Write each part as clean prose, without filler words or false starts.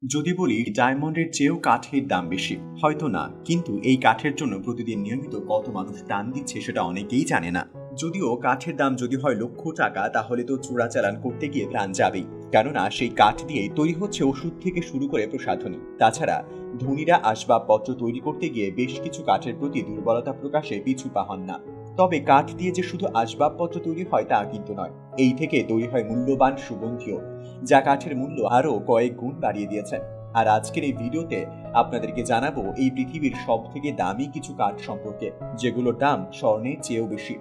যদি বলি ডায়মন্ডের চেয়েও কাঠের দাম বেশি, হয়তো না, কিন্তু এই কাঠের জন্য প্রতিদিন নিয়মিত কত মানুষ প্রাণ দিচ্ছে সেটা অনেকেই জানে না। যদিও কাঠের দাম যদি হয় লক্ষ টাকা, তাহলে তো চোরাচালান করতে গিয়ে প্রাণ যাবেই। কেননা সেই কাঠ দিয়েই তৈরি হচ্ছে ওষুধ থেকে শুরু করে প্রসাধনী। তাছাড়া ধনীরা আসবাবপত্র তৈরি করতে গিয়ে বেশ কিছু কাঠের প্রতি দুর্বলতা প্রকাশে পিছু পা হন না। তবে কাঠ দিয়ে যে শুধু আসবাবপত্র তৈরি হয় তা কিন্তু নয়। এই থেকে তৈরি হয় মূল্যবান সুগন্ধিও, যা কাঠের মূল্য আরও কয়েক গুণ বাড়িয়ে দিয়েছে। আর আজকের এই ভিডিওতে আপনাদেরকে জানাবো এই পৃথিবীর সব থেকে দামি কিছু কাঠ সম্পর্কে, যেগুলোর দাম স্বর্ণের চেয়েও বেশি।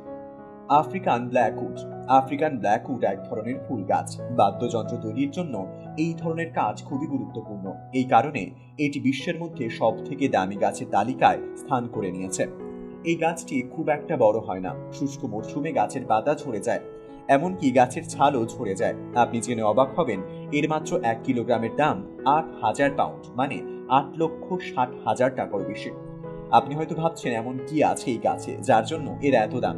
African Blackwood. আফ্রিকান ব্ল্যাকউড এক ধরনের ফুল গাছ। বাদ্যযন্ত্র তৈরির জন্য এই ধরনের কাঠ খুবই গুরুত্বপূর্ণ। এই কারণে এটি বিশ্বের মধ্যে সব থেকে দামি গাছের তালিকায় স্থান করে নিয়েছে। এই গাছটি খুব একটা বড় হয় না। শুষ্ক মরশুমে গাছের পাতা ঝরে যায়, এমনকি গাছের ছালও ঝরে যায়। আপনি জেনে অবাক হবেন, এর মাত্র 1 কিলোগ্রামের দাম 8,000 পাউন্ড, মানে 8,60,000 টাকার বেশি। আপনি হয়তো ভাবছেন এমন কি আছে এই গাছে যার জন্য এর এত দাম।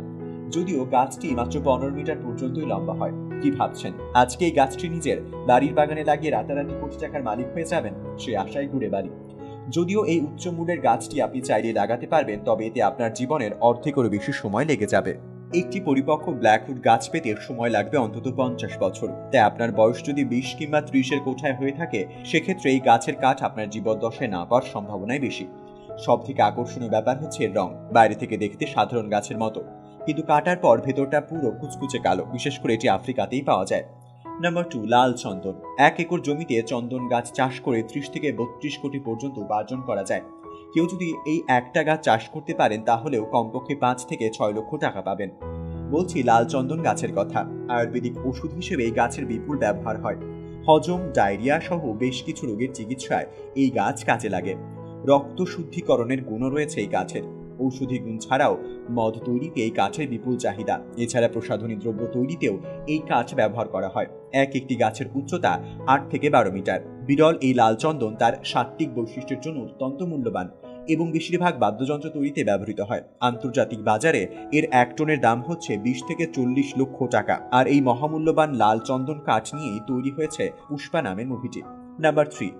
যদিও গাছটি মাত্র 15 মিটার পর্যন্তই লম্বা হয়। কি ভাবছেন আজকে এই গাছটি নিজের বাড়ির বাগানে লাগিয়ে রাতারাতি কোটি টাকার মালিক হয়ে যাবেন? সে আশায় ঘুরে বাড়ি। যদিও এই উচ্চ মূল্যের গাছটি আপনি চাইলে লাগাতে পারবেন, তবে এতে আপনার জীবনের অর্ধেকেরও বেশি সময় লেগে যাবে। একটি পরিপক্ক ব্ল্যাকউড গাছ পেতে সময় লাগবে অন্তত 50 বছর। তাই আপনার বয়স যদি 20 কিংবা 30-এর কোঠায় হয়ে থাকে, সেক্ষেত্রে এই গাছের কাঠ আপনার জীবদ্দশায় না পাওয়ার সম্ভাবনাই বেশি। সব থেকে আকর্ষণীয় ব্যাপার হচ্ছে এর রং। বাইরে থেকে দেখতে সাধারণ গাছের মতো, কিন্তু কাটার পর ভেতরটা পুরো কুচকুচে কালো। বিশেষ করে এটি আফ্রিকাতেই পাওয়া যায়। নাম্বার 2, লাল চন্দন। 1 একর জমিতে চন্দন গাছ চাষ করে 30 থেকে 32 কোটি পর্যন্ত উপার্জন করা যায়। কেউ যদি এই একটা গাছ চাষ করতে পারেন, তাহলেও কমপক্ষে 5 থেকে 6 লক্ষ টাকা পাবেন। বলছি লাল চন্দন গাছের কথা। আয়ুর্বেদিক ওষুধ হিসেবে এই গাছের বিপুল ব্যবহার হয়। হজম, ডায়রিয়া সহ বেশ কিছু রোগের চিকিৎসায় এই গাছ কাজে লাগে। রক্ত শুদ্ধিকরণের গুণও রয়েছে এই গাছের। ঔষধি গুণ ছাড়াও মদ তৈরিতে এই কাঠের বিপুল চাহিদা। এছাড়া প্রসাধনী দ্রব্য তৈরিতেও এই কাঠ ব্যবহার করা হয়। একটি গাছের উচ্চতা 8 থেকে 12 মিটার। বিরল এই লাল চন্দন তার সাত্ত্বিক বৈশিষ্ট্যের জন্য অত্যন্ত মূল্যবান এবং বেশিরভাগ বাদ্যযন্ত্র তৈরিতে ব্যবহৃত হয়। আন্তর্জাতিক বাজারে এর 1 টনের দাম হচ্ছে 20 থেকে 40 লক্ষ টাকা। আর এই মহামূল্যবান লাল চন্দন কাঠ নিয়েই তৈরি হয়েছে পুষ্পা নামের মুভিটি। Number 3,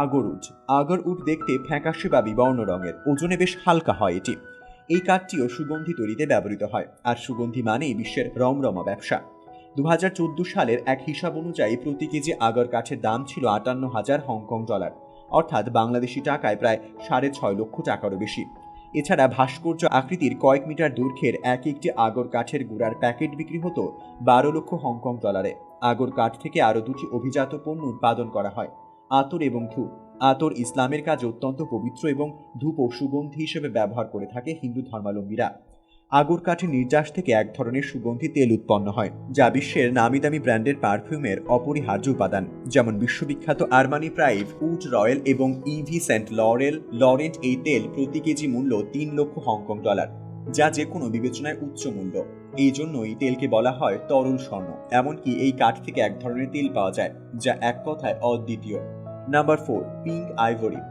agarwood. আগরউড দেখতে ফ্যাকাশে বা বিবর্ণ রঙের, ওজনে বেশ হালকা হয় এটি। এই কাঠটিও সুগন্ধি তৈরিতে ব্যবহৃত হয়। আর সুগন্ধি মানেই বিশ্বের রমরমা ব্যবসা। 2014 সালের এক হিসাব অনুযায়ী প্রতি কেজি আগর কাঠের দাম ছিল 58,000 হংকং ডলার, অর্থাৎ বাংলাদেশি টাকায় প্রায় 6.5 লক্ষ টাকারও বেশি। এছাড়া ভাস্কর্য আকৃতির কয়েক মিটার দৈর্ঘ্যের একটি আগর কাঠের গুঁড়ার প্যাকেট বিক্রি হতো 12 লক্ষ হংকং ডলারে। আগর কাঠ থেকে আরও দুটি অভিজাত পণ্য উৎপাদন করা হয়, আতর এবং ধূপ। আতর ইসলামের কাজে অত্যন্ত পবিত্র এবং ধূপ ও সুগন্ধি হিসেবে ব্যবহার করে থাকে হিন্দু ধর্মাবলম্বীরা। আগর কাঠের নির্যাস থেকে এক ধরনের সুগন্ধি তেল উৎপন্ন হয়, যা বিশ্বের নামি দামি ব্র্যান্ডের পারফিউমের অপরিহার্য উপাদান, যেমন বিশ্ববিখ্যাত আরমানি প্রাইভ, উড রয়্যাল এবং ইভি সেন্ট লরেন্ট। এই তেল প্রতি কেজি মূল্য 3 লক্ষ হংকং ডলার, যা যে কোনো বিবেচনায় উচ্চ মূল্য। এই জন্য এই তেলকে বলা হয় তরল স্বর্ণ। এমনকি এই কাঠ থেকে এক ধরনের তেল পাওয়া যায়, যা এক কথায় অদ্বিতীয়। Number 4, pink ivory.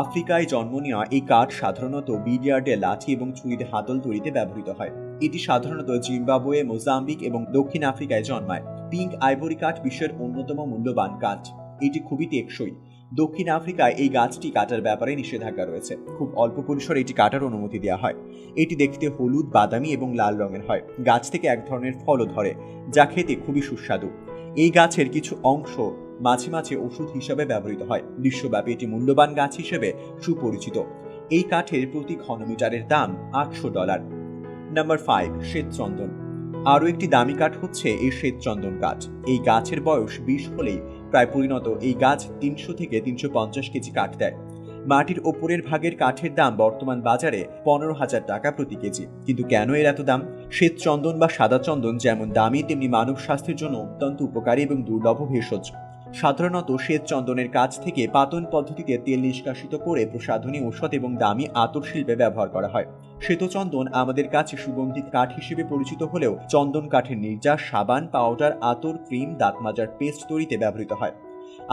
আফ্রিকায় জন্ম নেওয়া এই কাঠ সাধারণত বিলিয়ার্ডে লাঠি এবং ছুরিতে হাতল তৈরিতে ব্যবহৃত হয়। এটি সাধারণত জিম্বাবুয়ে, মোজাম্বিক এবং দক্ষিণ আফ্রিকায় জন্মায়। পিঙ্ক আইভরি কাঠ বিশ্বের অন্যতম মূল্যবান কাঠ। এটি খুবই টেকসই। দক্ষিণ আফ্রিকায় এই গাছটি কাটার ব্যাপারে নিষেধাজ্ঞা রয়েছে। খুব অল্প পরিসরে এটি কাটার অনুমতি দেওয়া হয়। এটি দেখতে হলুদ, বাদামি এবং লাল রঙের হয়। গাছ থেকে এক ধরনের ফলও ধরে, যা খেতে খুবই সুস্বাদু। এই গাছের কিছু অংশ মাঝে মাঝে ওষুধ হিসাবে ব্যবহৃত হয়। বিশ্বব্যাপী এটি মূল্যবান গাছ হিসেবে সুপরিচিত। এই কাঠের প্রতি ঘনমিটারের দাম $800। নাম্বার 5, শ্বেতচন্দন। আরও একটি দামি কাঠ হচ্ছে এই শ্বেতচন্দন গাছ। এই গাছের বয়স 20 হলেই প্রায় পরিণত এই গাছ 300 থেকে 350 কেজি কাঠ দেয়। মাটির ওপরের ভাগের কাঠের দাম বর্তমান বাজারে 15,000 টাকা প্রতি কেজি। কিন্তু কেন এর এত দাম? শ্বেতচন্দন বা সাদা চন্দন যেমন দামি, তেমনি মানব স্বাস্থ্যের জন্য অত্যন্ত উপকারী এবং দুর্লভ ভেষজ। সাধারণত শ্বেত চন্দনের কাছ থেকে পাতন পদ্ধতিতে তেল নিষ্কাশিত করে প্রসাধনী, ঔষধ এবং দামি আতর শিল্পে ব্যবহার করা হয়। শ্বেতচন্দন আমাদের কাছে সুগন্ধি কাঠ হিসেবে পরিচিত হলেও চন্দন কাঠের নির্যাস সাবান, পাউডার, আতর, ক্রিম, দাঁত মাজার পেস্ট তৈরিতে ব্যবহৃত হয়।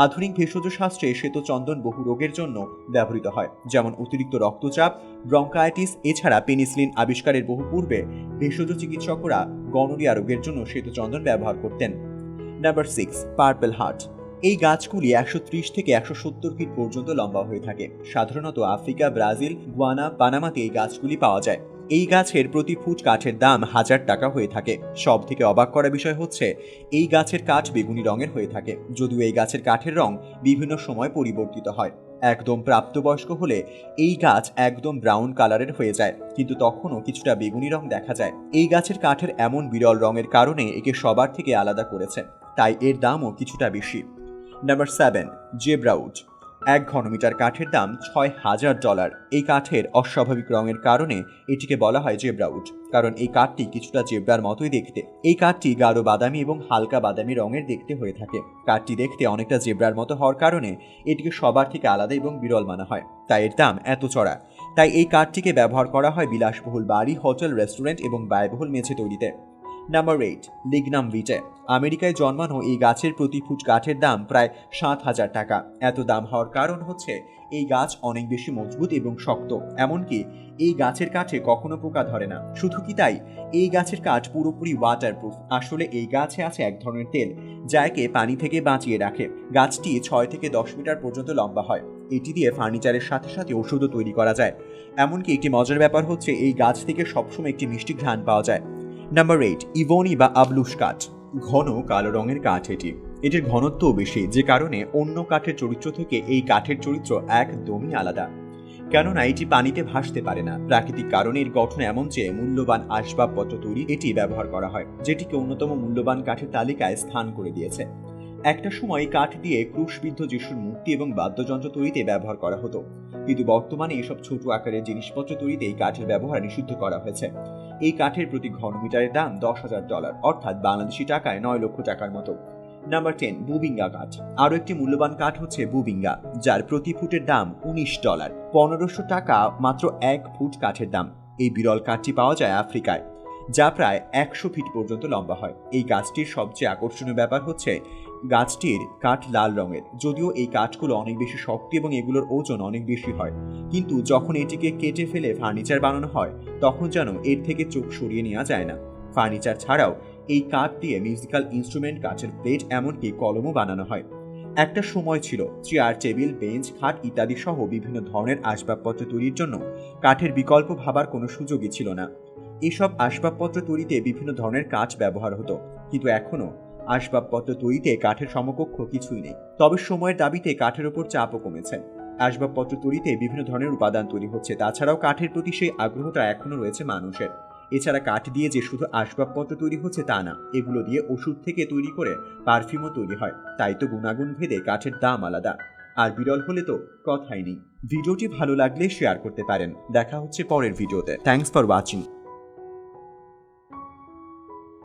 আধুনিক ভেষজ শাস্ত্রে শ্বেতচন্দন বহু রোগের জন্য ব্যবহৃত হয়, যেমন অতিরিক্ত রক্তচাপ, ব্রঙ্কাইটিস। এছাড়া পেনিসিলিন আবিষ্কারের বহু পূর্বে ভেষজ চিকিৎসকরা গনোরিয়া রোগের জন্য শ্বেতচন্দন ব্যবহার করতেন। Number 6, purple heart. এই গাছগুলি 130 থেকে 170 ফিট পর্যন্ত লম্বা হয়ে থাকে। সাধারণত আফ্রিকা, ব্রাজিল, গুয়ানা, পানামাতে এই গাছগুলি পাওয়া যায়। এই গাছের প্রতি ফুট কাঠের দাম 1000 টাকা হয়ে থাকে। সব থেকে অবাক করা বিষয় হচ্ছে এই গাছের কাঠ বেগুনি রঙের হয়ে থাকে, যদিও এই গাছের কাঠের রং বিভিন্ন সময় পরিবর্তিত হয়। একদম প্রাপ্তবয়স্ক হলে এই গাছ একদম ব্রাউন কালারের হয়ে যায়, কিন্তু তখনও কিছুটা বেগুনি রং দেখা যায়। এই গাছের কাঠের এমন বিরল রঙের কারণে একে সবার থেকে আলাদা করেছে, তাই এর দামও কিছুটা বেশি। নাম্বার 7, জেব্রাউড। 1 ঘনমিটার কাঠের দাম $6000। এই কাঠের অস্বাভাবিক রঙের কারণে এটিকে বলা হয় জেব্রাউড, কারণ এই কাঠটি কিছুটা জেব্রার মতোই দেখতে। এই কাঠটি গাঢ় বাদামি এবং হালকা বাদামি রঙের দেখতে হয়ে থাকে। কাঠটি দেখতে অনেকটা জেব্রার মতো হওয়ার কারণে এটিকে সবার থেকে আলাদা এবং বিরল মানা হয়, তাই এর দাম এত চড়া। তাই এই কাঠটিকে ব্যবহার করা হয় বিলাসবহুল বাড়ি, হোটেল, রেস্টুরেন্ট এবং ব্যয়বহুল মেঝে তৈরিতে। নাম্বার 8, লিগনাম ভিটে। আমেরিকায় জন্মানো এই গাছের প্রতি ফুট কাঠের দাম প্রায় 7000 টাকা। এত দাম হওয়ার কারণ হচ্ছে এই গাছ অনেক বেশি মজবুত এবং শক্ত, এমনকি এই গাছের কাঠে কখনো পোকা ধরে না। শুধু কি তাই, এই গাছের কাঠ পুরোপুরি ওয়াটারপ্রুফ। আসলে এই গাছে আছে এক ধরনের তেল যা একে পানি থেকে বাঁচিয়ে রাখে। গাছটি 6 থেকে 10 মিটার পর্যন্ত লম্বা হয়। এটি দিয়ে ফার্নিচারের সাথে সাথে ওষুধও তৈরি করা যায়। এমনকি একটি মজার ব্যাপার হচ্ছে এই গাছ থেকে সবসময় একটি মিষ্টি ঘ্রাণ পাওয়া যায়। নাম্বার 8, ইভোনি বা আবলুস কাঠ। ঘন কালো রঙের কাঠ এটির ঘনত্বও বেশি, যে কারণে অন্য কাঠের চরিত্র থেকে এই কাঠের চরিত্র একদমই আলাদা। কেননা এটি পানিতে ভাসতে পারে না। প্রাকৃতিক কারণে এর গঠন এমন যে মূল্যবান আসবাবপত্র তৈরি এটি ব্যবহার করা হয়, যেটিকে অন্যতম মূল্যবান কাঠের তালিকায় স্থান করে দিয়েছে। একটা সময় কাঠ দিয়ে ক্রুশবিদ্ধ যিশুর মূর্তি এবং বাদ্যযন্ত্র তৈরিতে ব্যবহার করা হতো, কিন্তু বর্তমানে এসব ছোট আকারের জিনিসপত্র তৈরিতে এই কাঠের ব্যবহার নিষিদ্ধ করা হয়েছে। এই কাঠের প্রতি ঘনমিটারের দাম $10,000, অর্থাৎ বাংলাদেশি টাকায় 9 লক্ষ টাকার মতো। নাম্বার 10, বুবিঙ্গা কাঠ। আরও একটি মূল্যবান কাঠ হচ্ছে বুবিঙ্গা, যার প্রতি ফুটের দাম $19। 1500 টাকা মাত্র 1 ফুট কাঠের দাম। এই বিরল কাঠটি পাওয়া যায় আফ্রিকায়, যা প্রায় 100 ফিট পর্যন্ত লম্বা হয়। এই গাছটির সবচেয়ে আকর্ষণীয় ব্যাপার হচ্ছে গাছটির কাঠ লাল রঙের। যদিও এই কাঠগুলো অনেক বেশি শক্ত এবং এগুলোর ওজন অনেক বেশি হয়, কিন্তু যখন এটিকে কেটে ফেলে ফার্নিচার বানানো হয় তখন যেন এর থেকে চোখ সরিয়ে নেওয়া যায় না। ফার্নিচার ছাড়াও এই কাঠ দিয়ে মিউজিক্যাল ইনস্ট্রুমেন্ট, কাঠের প্লেট, এমনকি কলমও বানানো হয়। একটা সময় ছিল চেয়ার, টেবিল, বেঞ্চ, খাট ইত্যাদি সহ বিভিন্ন ধরনের আসবাবপত্র তৈরির জন্য কাঠের বিকল্প ভাবার কোনো সুযোগই ছিল না। এসব আসবাবপত্র তৈরিতে বিভিন্ন ধরনের কাঠ ব্যবহার হতো, কিন্তু এখনও আসবাবপত্র তৈরিতে কাঠের সমকক্ষ কিছুই নেই। তবে সময়ের দাবিতে কাঠের ওপর চাপও কমেছে। আসবাবপত্র তৈরিতে বিভিন্ন ধরনের উপাদান তৈরি হচ্ছে। তাছাড়াও কাঠের প্রতি সেই আগ্রহটা এখনও রয়েছে মানুষের। এছাড়া কাঠ দিয়ে যে শুধু আসবাবপত্র তৈরি হচ্ছে তা না, এগুলো দিয়ে ওষুধ থেকে তৈরি করে পারফিউমও তৈরি হয়। তাই তো গুণাগুণ ভেদে কাঠের দাম আলাদা। আর বিরল হলে তো কথাই নেই। ভিডিওটি ভালো লাগলে শেয়ার করতে পারেন। দেখা হচ্ছে পরের ভিডিওতে। Thanks for watching.